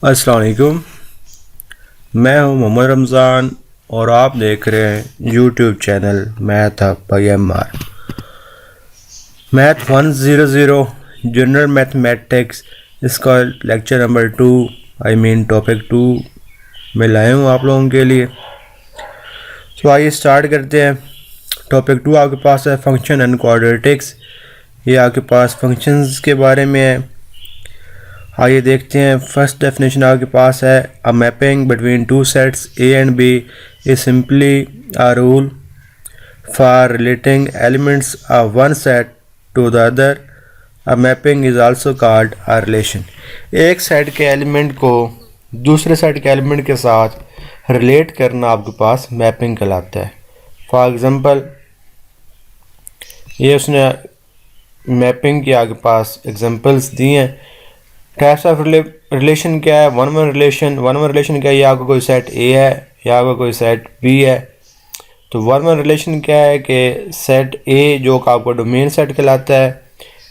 अस्सलाम वालेकुम। मैं हूं मोहम्मद रमज़ान और आप देख रहे हैं YouTube channel math bye MR. Math 100 general mathematics, इसका लेक्चर नंबर 2 टॉपिक 2 में लाए हूँ आप लोगों के लिए। तो आइए स्टार्ट करते हैं। टॉपिक 2 आपके पास है फंक्शन एंड क्वाड्रेटिक्स। ये आपके पास फंक्शंस के बारे में है। आइए देखते हैं। फर्स्ट डेफिनेशन आपके पास है a mapping between two sets A and B is simply a rule for relating elements of one set to the other. A mapping is also called a relation. एक सेट के element को दूसरे set के element के साथ relate करना आपके पास mapping कहलाता है। फॉर एग्जांपल ये उसने मैपिंग की आपके पास एग्जांपल्स दी हैं। टाइप्स ऑफ रिलेशन क्या है? वन वन रिलेशन क्या है? या आपका कोई सेट ए है या आपका कोई सेट बी है। तो वन वन रिलेशन क्या है कि सेट ए जो कि आपका डोमेन सेट कहलाता है,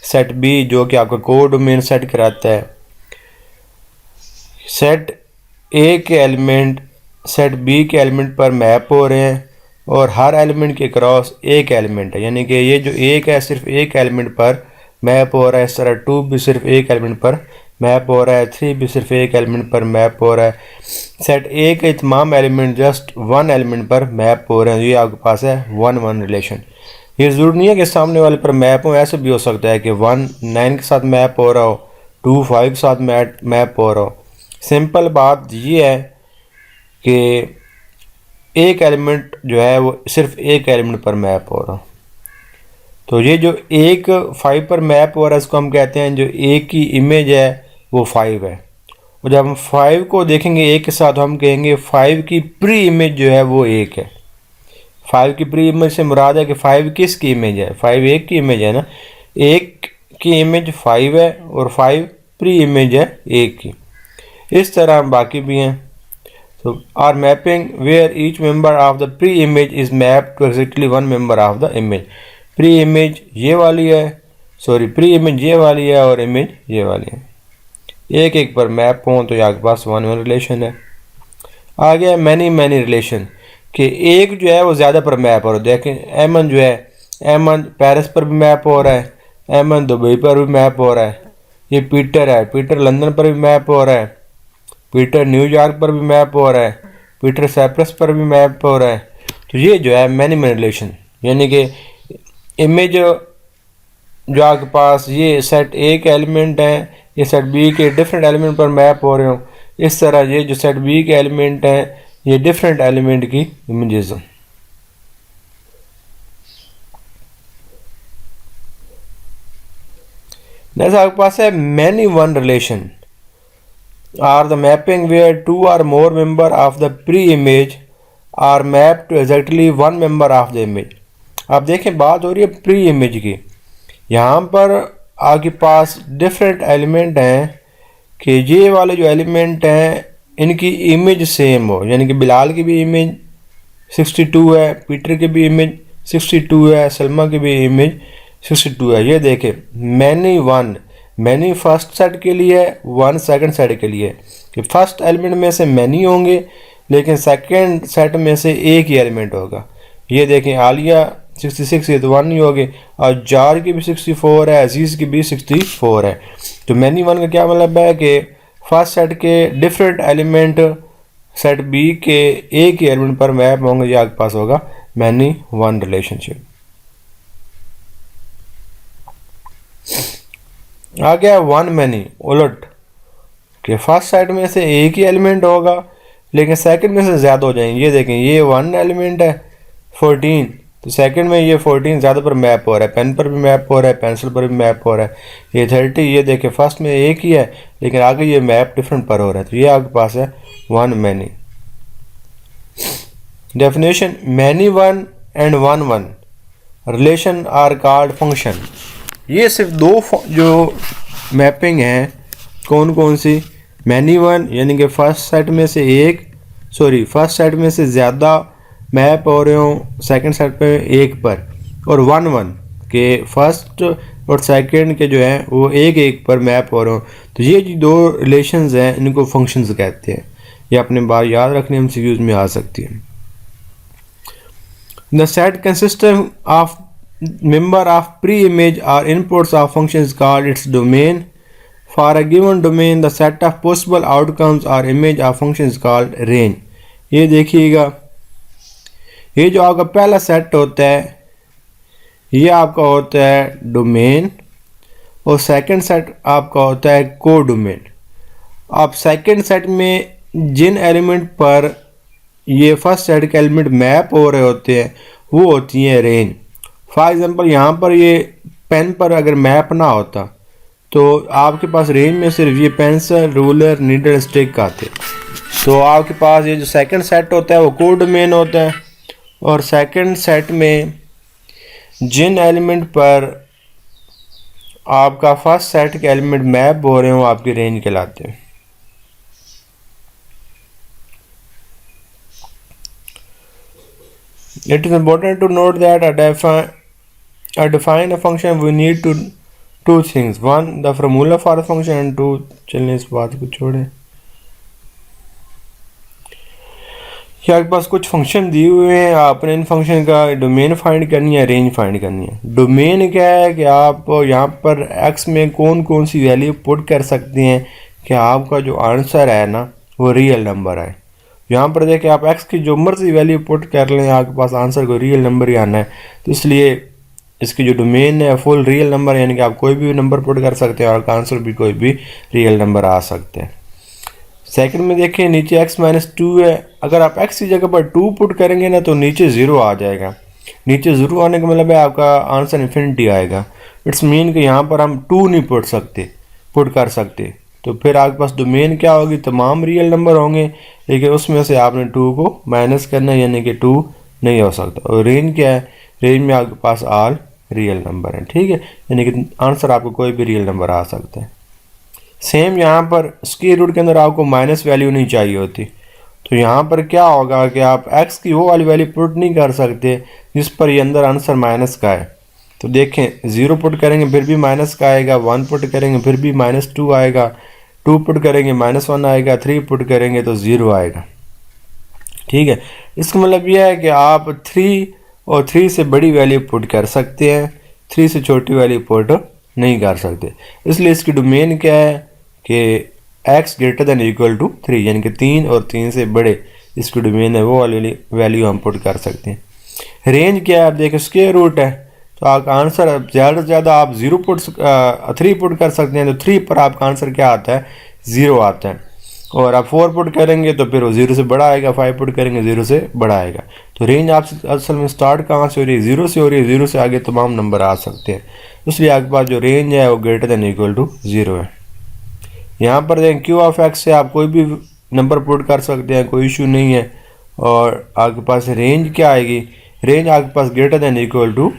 सेट बी जो कि आपका को डोमेन सेट कहलाता है। सेट ए के एलिमेंट सेट बी के एलिमेंट पर मैप हो रहे हैं और हर एलिमेंट के क्रॉस एक एलिमेंट है, यानी कि ये जो एक है सिर्फ एक एलिमेंट पर मैप हो रहा है। इस तरह 2 भी सिर्फ एक एलिमेंट पर मैप हो रहा है, 3 भी सिर्फ एक एलिमेंट पर मैप हो रहा है। सेट ए के तमाम एलिमेंट जस्ट वन एलिमेंट पर मैप हो रहे हैं। ये आपके पास है वन वन रिलेशन। ये ज़रूरी नहीं है कि सामने वाले पर मैप हो, ऐसे भी हो सकता है कि 1 9 के साथ मैप हो रहा हो, 2 5 के साथ मैप हो रहा हो। सिंपल बात ये है कि एक एलिमेंट जो है वो सिर्फ एक एलिमेंट पर मैप हो रहा हो। तो ये जो एक 5 पर मैप हो रहा है इसको हम कहते हैं जो एक की इमेज है वो 5 है। और जब हम 5 को देखेंगे एक के साथ हम कहेंगे 5 की प्री इमेज जो है वो एक है। 5 की प्री इमेज से मुराद है कि 5 किस की इमेज है? 5 एक की इमेज है ना। एक की इमेज 5 है और 5 प्री इमेज है एक की। इस तरह हम बाकी भी हैं। तो are mapping where each member of the pre image is map to exactly one member of the image. Pre image ये वाली है, प्री इमेज ये वाली है और इमेज ये वाली है। एक एक पर मैप हो तो आपके पास वन वन रिलेशन है। आ गया मैनी मैनी रिलेशन कि एक जो है वो ज़्यादा पर मैप हो रहा है। देखें एमन जो है, एमन पेरिस पर भी मैप हो रहा है, एमन दुबई पर भी मैप हो रहा है। ये पीटर है, पीटर लंदन पर भी मैप हो रहा है, पीटर न्यूयॉर्क पर भी मैप हो रहा है, पीटर साइप्रस पर भी मैप हो रहा है। तो ये जो है मैनी मैनी रिलेशन, यानी कि इमेज जो आपके पास ये सेट ए के एलिमेंट हैं ये सेट बी के डिफरेंट एलिमेंट पर मैप हो रहे हो। इस तरह ये जो सेट बी के एलिमेंट हैं ये डिफरेंट एलिमेंट की इमेजेस हैं। नेक्स्ट आपके पास है many one relation are the mapping where two are more member of the pre image are map to exactly one member of the image. आप देखें बात हो रही है प्री इमेज की। यहाँ पर आपके पास डिफरेंट एलिमेंट हैं कि ये वाले जो एलिमेंट हैं इनकी इमेज सेम हो, यानी कि बिलाल की भी इमेज 62 है, पीटर की भी इमेज 62 है, सलमा की भी इमेज 62 है। ये देखें many one, many first set के लिए है, वन सेकंड सेट के लिए कि फर्स्ट एलिमेंट में से मैनी होंगे लेकिन सेकंड सेट में से एक ही एलिमेंट होगा। ये देखें आलिया 66 ये तो वन ही होगी और जार की भी 64 है, अजीज़ की भी 64 है। तो मैनी वन का क्या मतलब है कि फर्स्ट सेट के डिफरेंट एलिमेंट सेट बी के एक ही एलिमेंट पर मैप होंगे। ये आपके पास होगा मैनी वन रिलेशनशिप। आ गया वन मैनी उलट कि फर्स्ट सेट में से एक ही एलिमेंट होगा लेकिन सेकंड में से ज़्यादा हो जाएंगे। ये देखें ये वन एलिमेंट है 14 तो सेकंड में ये 14 ज़्यादा पर मैप हो रहा है, पेन पर भी मैप हो रहा है, पेंसिल पर भी मैप हो रहा है। ये 30 ये देखें फर्स्ट में एक ही है लेकिन आगे ये मैप डिफरेंट पर हो रहा है। तो ये आपके पास है one many. Definition many one and one one relation are called function. ये सिर्फ दो जो मैपिंग हैं कौन कौन सी? मैनी वन यानी कि फर्स्ट सेट में से फर्स्ट सेट में से ज़्यादा मैप हो रहे हो सेकंड सेट पे एक पर, और वन वन के फर्स्ट और सेकंड के जो है वो एक एक पर मैप हो रहे हो। तो ये जो दो रिलेशंस हैं इनको फंक्शंस कहते हैं। ये अपने बात याद रखने MCQs में आ सकती है। The set consists of member of pre-image or inputs of functions called its domain. For a given domain, the set of possible outcomes or image of functions called range. ये देखिएगा, ये जो आपका पहला सेट होता है ये आपका होता है डोमेन और सेकंड सेट आपका होता है को डोमेन। आप सेकंड सेट में जिन एलिमेंट पर ये फर्स्ट सेट के एलिमेंट मैप हो रहे होते हैं वो होती हैं रेंज। फॉर एग्जांपल यहाँ पर ये पेन पर अगर मैप ना होता तो आपके पास रेंज में सिर्फ ये पेंसिल, रूलर, नीडल, स्टिक आते। तो आपके पास ये जो सेकंड सेट होता है वो को डोमेन होता है और सेकंड सेट में जिन एलिमेंट पर आपका फर्स्ट सेट के एलिमेंट मैप हो रहे हो आपकी रेंज कहलाते हैं। It is important to note that to define a function we need two things. One, the formula for the function, and two, चलिए इस बात को छोड़ें। कि आपके पास कुछ फंक्शन दिए हुए हैं, आपने इन फंक्शन का डोमेन फाइंड करनी है, रेंज फाइंड करनी है। डोमेन क्या है कि आप यहाँ पर x में कौन कौन सी वैल्यू पुट कर सकते हैं कि आपका जो आंसर है ना वो रियल नंबर है। यहाँ पर देखिए आप x की जो मर्जी वैल्यू पुट कर लें आपके पास आंसर को रियल नंबर ही आना है। तो इसलिए इसकी जो डोमेन है फुल रियल नंबर, यानी कि आप कोई भी नंबर पुट कर सकते हैं और आंसर भी कोई भी रियल नंबर आ सकते हैं। सेकंड में देखिए नीचे x-2 है, अगर आप x की जगह पर 2 पुट करेंगे ना तो नीचे 0 आ जाएगा। नीचे 0 आने का मतलब है आपका आंसर इन्फिनिटी आएगा। इट्स मीन कि यहाँ पर हम 2 नहीं पुट कर सकते। तो फिर आपके पास डोमेन क्या होगी, तमाम रियल नंबर होंगे लेकिन उसमें से आपने 2 को माइनस करना है, यानी कि 2 नहीं हो सकता। और रेंज क्या है, रेंज में आपके पास ऑल रियल नंबर है, ठीक है, यानी कि आंसर आपको कोई भी रियल नंबर आ सकता है। सेम यहाँ पर स्क्वायर रूट के अंदर आपको माइनस वैल्यू नहीं चाहिए होती, तो यहाँ पर क्या होगा कि आप x की वो वाली वैल्यू पुट नहीं कर सकते जिस पर ये अंदर आंसर माइनस का है। तो देखें 0 पुट करेंगे फिर भी माइनस का आएगा, 1 पुट करेंगे फिर भी -2 आएगा, 2 पुट करेंगे -1 आएगा, 3 पुट करेंगे तो 0 आएगा, ठीक है। इसका मतलब यह है कि आप 3 और 3 से बड़ी वैल्यू पुट कर सकते हैं, 3 से छोटी वैल्यू पुट नहीं कर सकते। इसलिए इसकी डोमेन क्या है कि x greater than equal to 3, यानी कि 3 और 3 से बड़े इसकी डोमेन है वो वाली वैल्यू हम पुट कर सकते हैं। रेंज क्या है, आप देखें स्क्वायर रूट है तो आपका आंसर ज़्यादा से ज़्यादा आप 3 पुट कर सकते हैं, तो 3 पर आपका आंसर क्या आता है, 0 आता है। और आप 4 पुट करेंगे तो फिर वो 0 से बड़ा आएगा, 5 पुट करेंगे 0 से बड़ा आएगा। तो रेंज आप असल में स्टार्ट कहाँ से हो रही है, 0 से हो रही है, 0 से आगे तमाम नंबर आ सकते हैं। इसलिए आपके पास जो रेंज है वो ग्रेटर देन इक्वल टू 0 है। यहाँ पर देखें क्यू ऑफ एक्स से आप कोई भी नंबर पुट कर सकते हैं, कोई इशू नहीं है। और आपके पास रेंज क्या आएगी, रेंज आपके पास greater than equal to,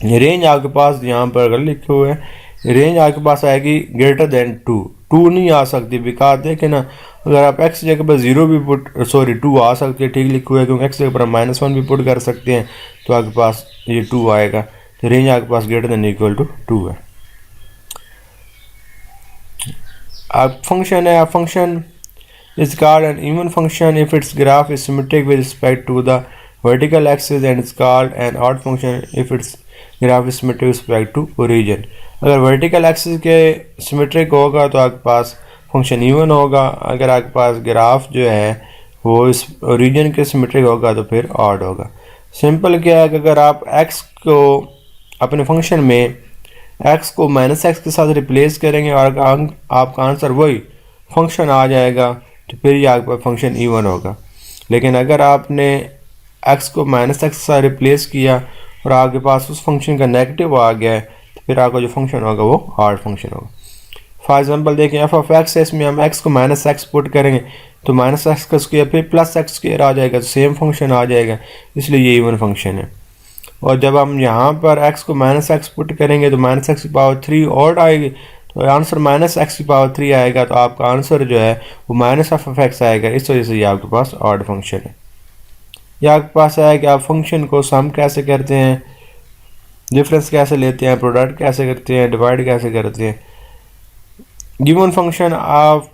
range आपके पास यहाँ पर अगर लिखे हुए हैं रेंज आपके पास आएगी ग्रेटर देन 2 नहीं आ सकती, बिकॉज देखें ना अगर आप x जगह पर 0 भी पुट 2 आ सकती है, ठीक लिखा हुआ है, क्योंकि x जगह पर हम -1 भी पुट कर सकते हैं तो आपके पास ये 2 आएगा। तो रेंज आपके पास ग्रेटर देन इक्वल टू 2 है। आप फंक्शन है, function is called an even function if its graph is symmetric with respect to the vertical axis, and it's called an odd function if its graph is symmetric with respect to origin। अगर vertical axis के symmetric होगा तो आपके पास function even होगा, अगर आपके पास graph जो है वो इस ओरिजिन के सिमेट्रिक होगा तो फिर ऑड होगा। सिंपल क्या है कि अगर आप x को अपने फंक्शन में x को -x के साथ रिप्लेस करेंगे और आपका आंसर वही फंक्शन आ जाएगा तो फिर ये आपका फंक्शन इवन होगा। लेकिन अगर आपने x को -x के साथ रिप्लेस किया और आपके पास उस फंक्शन का नेगेटिव आ गया है तो फिर आपका जो फंक्शन होगा वो ऑड फंक्शन होगा। फॉर एग्जांपल देखें f ऑफ x है, इसमें हम x को -x पुट करेंगे तो -x का स्क्वायर फिर +x स्क्वायर आ जाएगा, तो सेम फंक्शन आ जाएगा, इसलिए ये इवन फंक्शन है। और जब हम यहाँ पर x को -x पुट करेंगे तो -x की पावर 3 ऑड आएगी, तो आंसर -x की पावर 3 आएगा, तो आपका आंसर जो है वो -f ऑफ x आएगा। इस वजह से ये आपके पास ऑड फंक्शन है। यह आपके पास है कि आप फंक्शन को सम कैसे करते हैं, डिफरेंस कैसे लेते हैं, प्रोडक्ट कैसे करते हैं, डिवाइड कैसे करते हैं। Given function of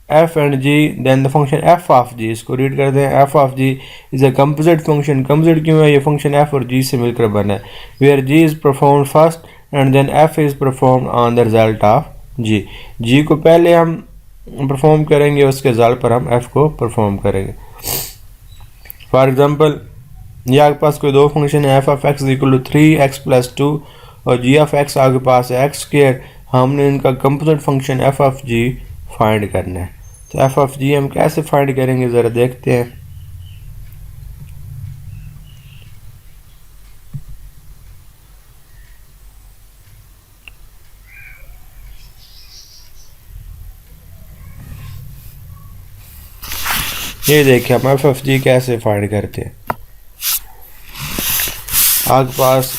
F and G, then the function F of G, इसको रीड करते हैं। F of G is a composite function. Composite क्यों है, ये फंक्शन एफ और जी से मिलकर बना है। Where G is perform first and then F is perform on the result of G. G को पहले हम परफॉर्म करेंगे, उसके रिजल्ट पर हम एफ को परफॉर्म करेंगे। फॉर एग्जाम्पल ये आपके पास कोई दो फंक्शन है, F of X equal to 3x plus 2 और जी ऑफ एक्स आपके पास है एक्स स्क्वायर। हमने इनका composite function F of G find करना है। तो एफ ऑफ जी हम कैसे फाइंड करेंगे ज़रा देखते हैं। ये देखिए हम एफ ऑफ जी कैसे फाइंड करते हैं। आपके पास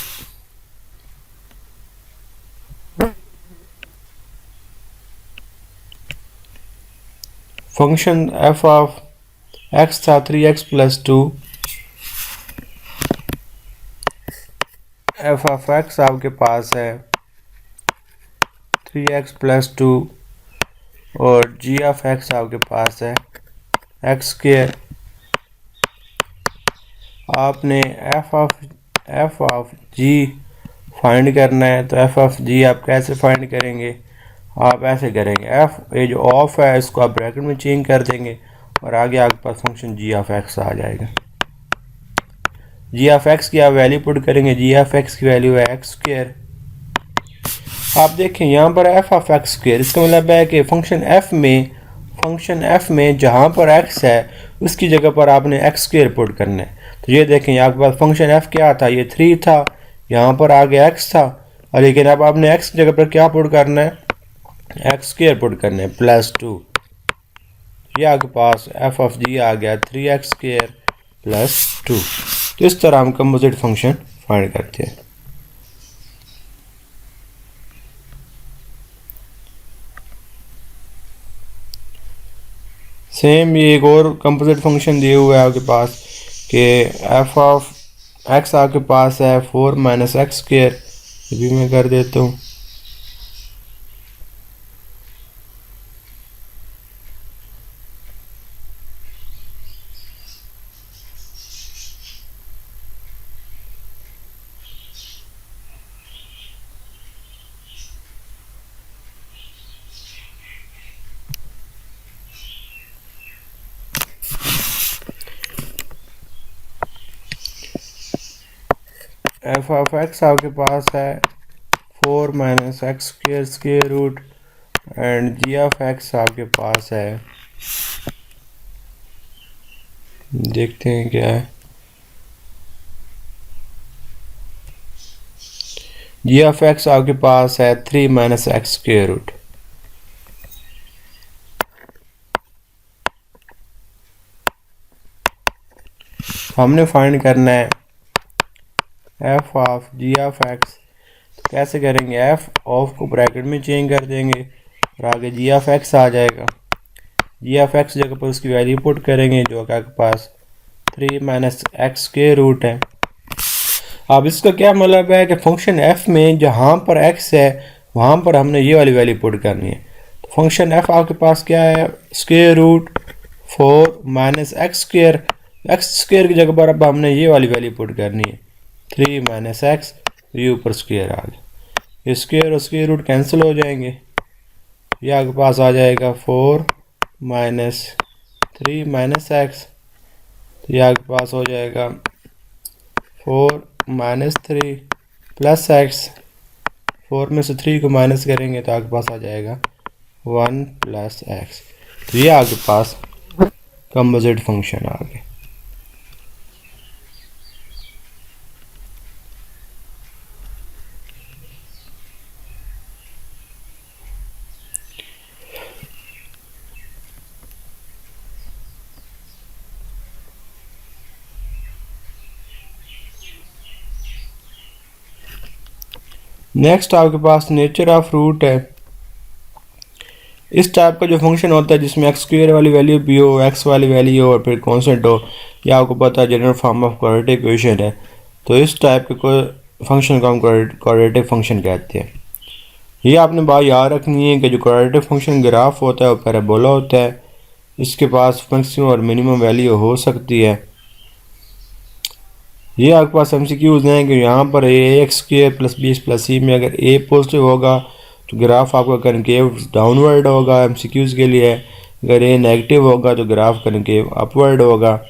फंक्शन एफ ऑफ एक्स था 3x plus 2, F of X आपके पास है 3x प्लस 2 और जी ऑफ एक्स आपके पास है एक्स स्क्वायर। आपने एफ ऑफ जी फाइंड करना है। तो एफ ऑफ जी आप कैसे फाइंड करेंगे, आप ऐसे करेंगे, एफ ये जो ऑफ है इसको आप ब्रैकेट में चेंज कर देंगे और आगे आपके पास फंक्शन जी ऑफ एक्स आ जाएगा। जी ऑफ एक्स की आप वैल्यू पुट करेंगे, जी ऑफ एक्स की वैल्यू है एक्स स्क्वायर। आप देखें यहाँ पर एफ ऑफ एक्स स्क्वायर, इसका मतलब है कि फंक्शन एफ में जहाँ पर एक्स है उसकी जगह पर आपने एक्स स्क्वायर पुट करना है। तो ये देखें आपके पास फंक्शन एफ क्या था, ये 3 था, यहाँ पर आगे एक्स था, और लेकिन अब आपने एक्स की जगह पर क्या पुट करना है, एक्स स्क्वायर पुट करना है प्लस 2। ये आपके पास एफ ऑफ जी आ गया 3x स्क्वायर प्लस 2। तो इस तरह हम कंपोजिट फंक्शन फाइंड करते हैं। सेम ये एक और कंपोजिट फंक्शन दिए हुआ है आपके पास कि एफ ऑफ एक्स आपके पास है 4 माइनस एक्स स्क्वायर। ये भी मैं कर देता हूँ। एफ ऑफ एक्स आपके पास है 4 minus X square square root and G of X आपके पास है, देखते हैं क्या है, जी ऑफ एक्स आपके पास है 3 माइनस एक्स स्क्वायर रूट। हमने फाइंड करना है F of G of X. तो कैसे करेंगे, एफ ऑफ को ब्रैकेट में चेंज कर देंगे और आगे जी ऑफ एक्स आ जाएगा। जी ऑफ एक्स जगह पर उसकी वैल्यू पुट करेंगे जो कि आपके पास 3 माइनस एक्स स्क्वायर रूट है। अब इसका क्या मतलब है कि फंक्शन एफ में जहाँ पर एक्स है वहाँ पर हमने ये वाली वैल्यू पुट करनी है। तो फंक्शन एफ आपके पास क्या है, square root 4 minus X square की जगह पर अब हमने ये वाली वैल्यू पुट करनी है 3 माइनस एक्स, ये ऊपर स्क्वायर आ गया, ये स्क्वायर और स्क्वायर रूट कैंसिल हो जाएंगे। ये आपके पास आ जाएगा 4 माइनस 3 माइनस एक्स, तो ये आपके पास हो जाएगा 4 माइनस 3 प्लस एक्स। 4 में से 3 को माइनस करेंगे तो आपके पास आ जाएगा 1 प्लस एक्स। तो ये आपके पास कंपोजिट फंक्शन आ गया। नेक्स्ट आपके पास नेचर ऑफ रूट है। इस टाइप का जो फंक्शन होता है जिसमें एक्स स्क्वायर वाली वैल्यू भी हो, एक्स वाली वैल्यू हो और फिर कांस्टेंट हो, या आपको पता है general form of quadratic equation है। तो इस टाइप के कोई फंक्शन को हम क्वाड्रेटिक फंक्शन कहते हैं। ये आपने बात याद रखनी है कि जो क्वाड्रेटिक फंक्शन ग्राफ होता है वो पैराबोला होता है, इसके पास मैक्सिमम और मिनिमम वैल्यू हो सकती है। ये आपके पास एमसीक्यूज हैं कि यहाँ पर A X square plus B plus C में अगर ए पॉजिटिव होगा तो ग्राफ आपका कनकेव डाउनवर्ड होगा एमसीक्यूज के लिए, अगर ए नेगेटिव होगा तो ग्राफ कनकेव अपवर्ड होगा।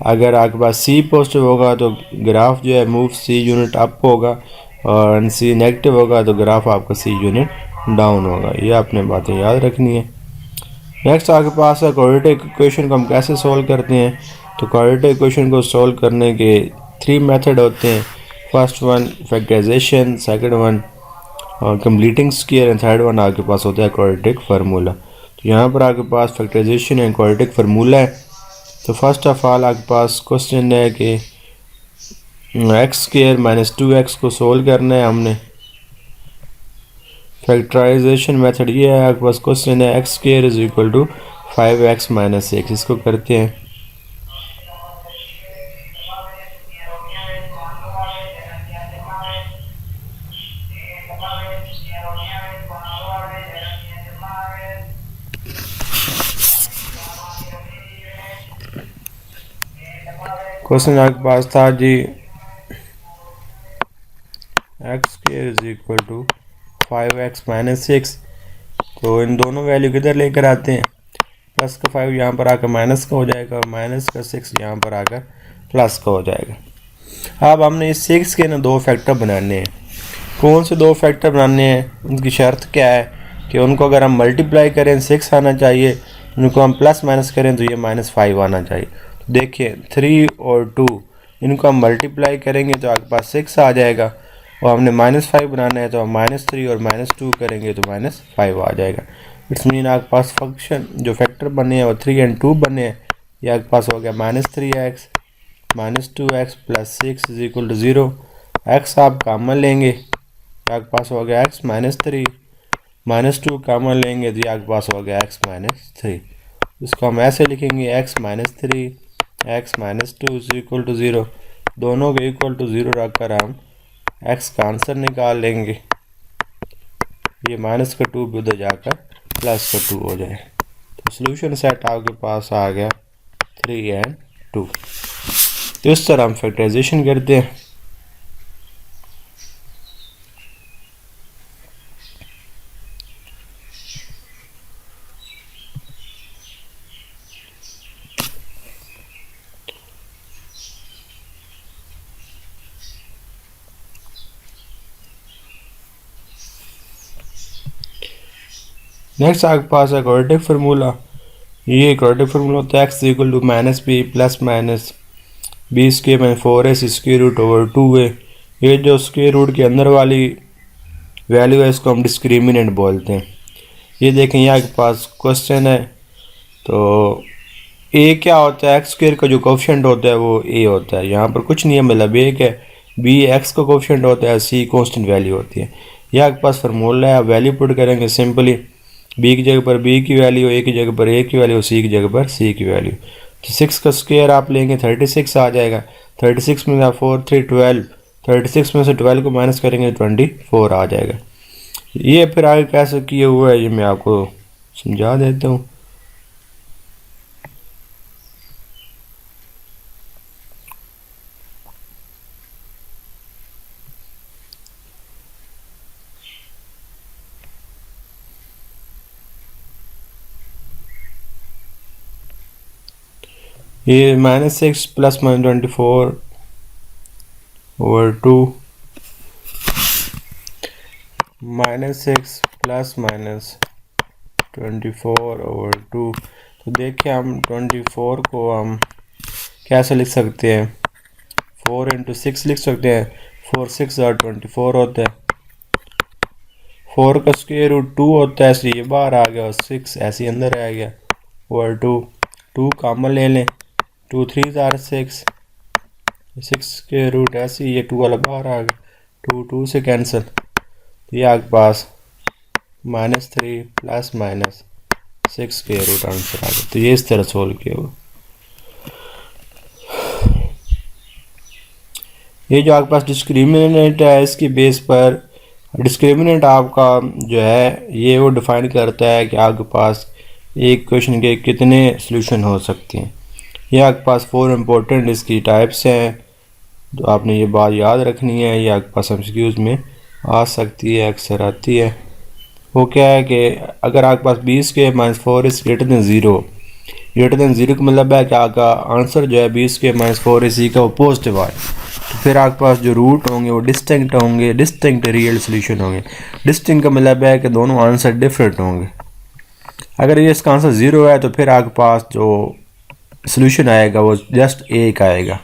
अगर आपके पास सी पॉजिटिव होगा तो ग्राफ जो है मूव सी यूनिट अप होगा, और सी नेगेटिव होगा तो ग्राफ आपका सी यूनिट डाउन होगा। ये आपने बातें याद रखनी है। नेक्स्ट आपके पास है क्वाड्रेटिक इक्वेशन को हम कैसे सॉल्व करते हैं। तो क्वाड्रेटिक इक्वेशन को सॉल्व करने के 3 मेथड होते हैं। First one factorisation, second one completing square and third one आपके पास होता है क्वाड्रेटिक फार्मूला। तो यहाँ पर आपके पास फैक्टराइजेशन एंड क्वाड्रेटिक फार्मूला है। तो फर्स्ट ऑफ ऑल आपके पास क्वेश्चन है कि एक्स स्क्वायर माइनस 2x को सोल्व करना है हमने। फैक्टराइजेशन मेथड ये है, आपके पास क्वेश्चन है X square is equal to 5x minus 6, इसको करते हैं। क्वेश्चन आपके पास था जी X square is equal to 5x minus 6, तो इन दोनों वैल्यू किधर लेकर आते हैं, प्लस का 5 यहाँ पर आकर माइनस का हो जाएगा, माइनस का 6 यहाँ पर आकर प्लस का हो जाएगा। अब हमने इस 6 के ना 2 फैक्टर बनाने हैं। कौन से 2 फैक्टर बनाने हैं, उनकी शर्त क्या है कि उनको अगर हम मल्टीप्लाई करें 6 आना चाहिए, उनको हम प्लस माइनस करें तो ये -5 आना चाहिए। तो देखिए 3 और 2 इनको हम मल्टीप्लाई करेंगे तो आपके पास 6 आ जाएगा, और हमने -5 बनाना है तो हम -3 और -2 करेंगे तो -5 आ जाएगा। इट्स मीन आपके पास फंक्शन जो फैक्टर बने हैं वो 3 और 2 बने हैं। ये आपके पास हो गया -3x -2x plus 6 is equal to 0। x आप कॉमन लेंगे, आपके पास हो गया x -3, -2 कॉमन लेंगे तो ये आपके पास हो गया x -3। इसको हम ऐसे लिखेंगे x -3 x -2 is equal to 0। दोनों को इक्वल टू 0 रखकर हम x का आंसर निकाल लेंगे। ये माइनस का 2 भी उधर जाकर प्लस का 2 हो जाए। तो सोल्यूशन सेट आपके पास आ गया 3 और 2। तो इस तरह हम फैक्टराइजेशन करते हैं। नेक्स्ट आपके पास है क्वाड्रेटिक फार्मूला। ये क्वाड्रेटिक फार्मूला होता है x equal to -b plus minus B square में 4s square root over 2a। ये जो स्क्वायर रूट के अंदर वाली वैल्यू है इसको हम डिस्क्रिमिनेंट बोलते हैं। ये देखें यहाँ के पास क्वेश्चन है, तो a क्या होता है, एक्स स्क्वायर का जो कोफिशिएंट होता है वो a होता है। यहाँ पर कुछ नहीं है, मतलब एक है b x का कोफिशिएंट होता है, c कांस्टेंट वैल्यू होती है। यह आपके पास फार्मूला है, आप वैल्यू पुट करेंगे सिंपली, b की जगह पर b की वैल्यू, a की जगह पर a की वैल्यू, c की जगह पर c की वैल्यू। तो 6 का स्क्वायर आप लेंगे 36 आ जाएगा। 36 में 4 3 12, 36 में से 12 को माइनस करेंगे 24 आ जाएगा। ये फिर आगे कैसे किए हुआ है ये मैं आपको समझा देता हूँ। ये -6 प्लस -24 ओवर 2 -6 प्लस -24 ओवर 2। तो देखिए हम 24 को हम कैसे लिख सकते हैं, 4 इंटू 6 लिख सकते हैं। 4 6 और 24 होता है। 4 का स्क्वायर रूट 2 होता है, इसलिए ये बाहर आ गया और 6 ऐसे अंदर आ गया ओवर 2 कॉमन ले लें। 2 3 आर 6 के रूट ऐसे, ये 2 वाला बाहर आ गया, 2 से कैंसिल। तो ये आपके पास -3 प्लस -6 के रूट आंसर आ गया। तो ये इस तरह सोल्व किया हुआ। ये जो आपके पास डिस्क्रिमिनेंट है, इसकी बेस पर डिस्क्रिमिनेंट आपका जो है ये वो डिफ़ाइन करता है कि आपके पास एक क्वेश्चन के कितने सॉल्यूशन हो सकते हैं। ये आपके पास 4 इम्पोर्टेंट इसकी टाइप्स हैं, तो आपने ये बात याद रखनी है। ये आपके पास एमसीक्यूज़ में आ सकती है, अक्सर आती है। वो क्या है कि अगर आपके पास b² - 4 is greater than zero, greater than zero का मतलब है कि आपका आंसर जो है b² - 4 इसी का वो पॉजिटिव आए, तो फिर आपके पास जो रूट होंगे वो डिस्टिंक्ट होंगे, डिस्टिंक्ट रियल सोल्यूशन होंगे। डिस्टिंक्ट का मतलब है कि दोनों आंसर डिफरेंट होंगे। अगर ये इसका आंसर ज़ीरो है तो फिर आपके पास जो सोल्यूशन आएगा वो जस्ट एक आएगा,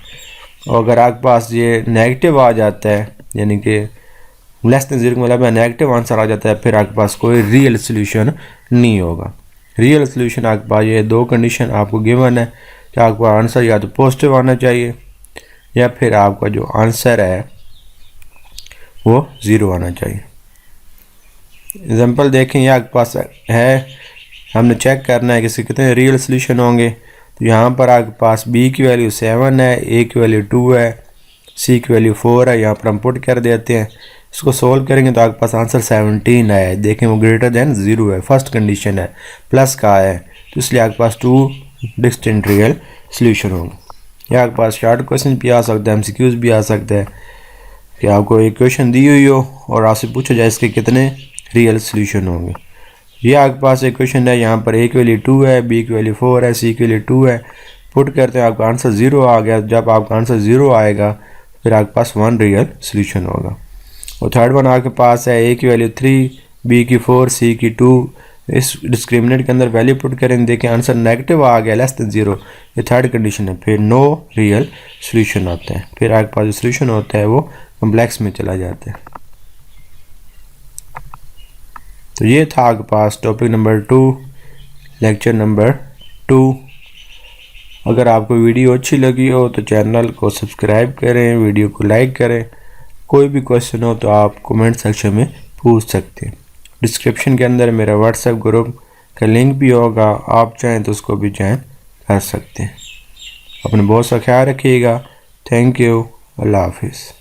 और अगर आपके पास ये नेगेटिव आ जाता है, यानी कि लेस दैन ज़ीरो का मतलब है नेगेटिव आंसर आ जाता है, फिर आपके पास कोई रियल सोल्यूशन नहीं होगा। रियल सोल्यूशन आपके पास ये 2 कंडीशन आपको गिवन है कि आपका आंसर या तो पॉजिटिव आना चाहिए या फिर आपका जो आंसर है वो ज़ीरो आना चाहिए। एग्जांपल देखें, ये आपके पास है, हमने चेक करना है कि इसके कितने रियल सोल्यूशन होंगे। तो यहाँ पर आपके पास b की वैल्यू 7 है, a की वैल्यू 2 है, c की वैल्यू 4 है। यहाँ पर हम पुट कर देते हैं, इसको सोल्व करेंगे तो आपके पास आंसर 17 आया है। देखें वो ग्रेटर दैन ज़ीरो है, फर्स्ट कंडीशन है, प्लस का है, तो इसलिए आपके पास 2 डिस्टिंक्ट रियल सोल्यूशन होंगे। या आपके पास शॉर्ट क्वेश्चन भी आ सकता है, एमसीक्यूज भी आ सकता है कि आपको एक क्वेश्चन दी हुई हो और आपसे पूछा जाए इसके कितने रियल सोल्यूशन होंगे। ये आपके पास एक क्वेश्चन है, यहाँ पर a की वैल्यू 2 है, b की वैल्यू 4 है, c की वैल्यू 2 है। पुट करते हैं, आपका आंसर 0 आ गया। जब आपका आंसर 0 आएगा फिर आपके पास 1 रियल सोल्यूशन होगा। और थर्ड वन आपके पास है a की वैल्यू 3, b की 4, c की 2। इस डिस्क्रिमिनेंट के अंदर वैल्यू पुट करेंगे, देखें आंसर नेगेटिव आ गया, लेस दैन ज़ीरो, ये थर्ड कंडीशन है। फिर नो रियल सोल्यूशन होता है, फिर आपके पास जो सोल्यूशन होता है वो कम्प्लेक्स में चला जाता है। तो ये था आपके पास टॉपिक नंबर 2, लेक्चर नंबर 2। अगर आपको वीडियो अच्छी लगी हो तो चैनल को सब्सक्राइब करें, वीडियो को लाइक करें। कोई भी क्वेश्चन हो तो आप कमेंट सेक्शन में पूछ सकते हैं। डिस्क्रिप्शन के अंदर मेरा व्हाट्सएप ग्रुप का लिंक भी होगा, आप चाहें तो उसको भी ज्वाइन कर सकते हैं। अपने बहुत सा ख्याल रखिएगा। Thank you. अल्लाह हाफिज़।